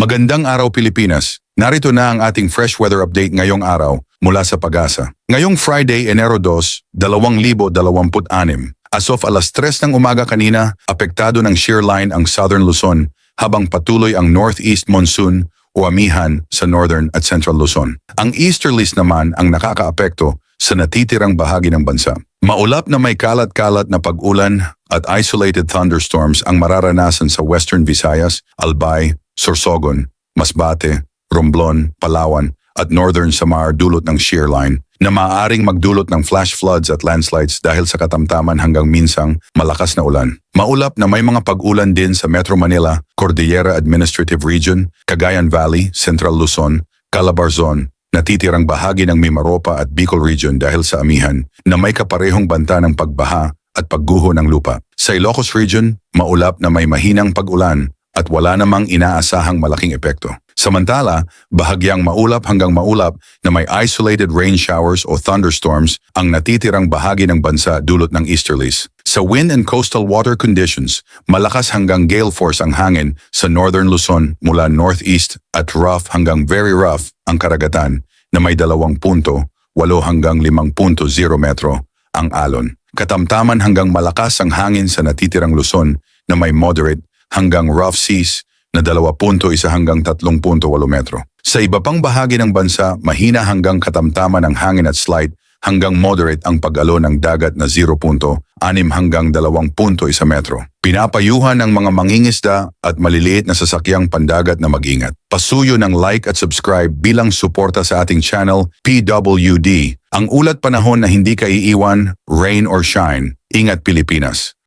Magandang araw Pilipinas. Narito na ang ating fresh weather update ngayong araw mula sa Pag-asa. Ngayong Friday, Enero 2, 2026. As of alas 3 ng umaga kanina, apektado ng shear line ang Southern Luzon habang patuloy ang Northeast Monsoon o amihan sa Northern at Central Luzon. Ang easterlies naman ang nakakaapekto sa natitirang bahagi ng bansa. Maulap na may kalat-kalat na pag-ulan at isolated thunderstorms ang mararanasan sa Western Visayas, Albay, Sorsogon, Masbate, Romblon, Palawan at Northern Samar dulot ng shear line na maaaring magdulot ng flash floods at landslides dahil sa katamtaman hanggang minsang malakas na ulan. Maulap na may mga pag-ulan din sa Metro Manila, Cordillera Administrative Region, Cagayan Valley, Central Luzon, Calabarzon, natitirang bahagi ng Mimaropa at Bicol Region dahil sa amihan na may kaparehong banta ng pagbaha at pagguho ng lupa. Sa Ilocos Region, maulap na may mahinang pag-ulan at wala namang inaasahang malaking epekto. Samantala, bahagyang maulap hanggang maulap na may isolated rain showers o thunderstorms ang natitirang bahagi ng bansa dulot ng easterlies. Sa wind and coastal water conditions, malakas hanggang gale force ang hangin sa Northern Luzon mula northeast at rough hanggang very rough ang karagatan na may 2.8 hanggang 5.0 metro ang alon. Katamtaman hanggang malakas ang hangin sa natitirang Luzon na may moderate hanggang rough seas na 2.1 hanggang 3.8 metro. Sa iba pang bahagi ng bansa, mahina hanggang katamtaman ang hangin at slight hanggang moderate ang pag-alon ng dagat na 0.6 hanggang 2.1 metro. Pinapayuhan ng mga mangingisda at maliliit na sasakyang pandagat na mag-ingat. Pasuyo ng like at subscribe bilang suporta sa ating channel PWD. Ang ulat panahon na hindi kaiiwan, rain or shine. Ingat Pilipinas!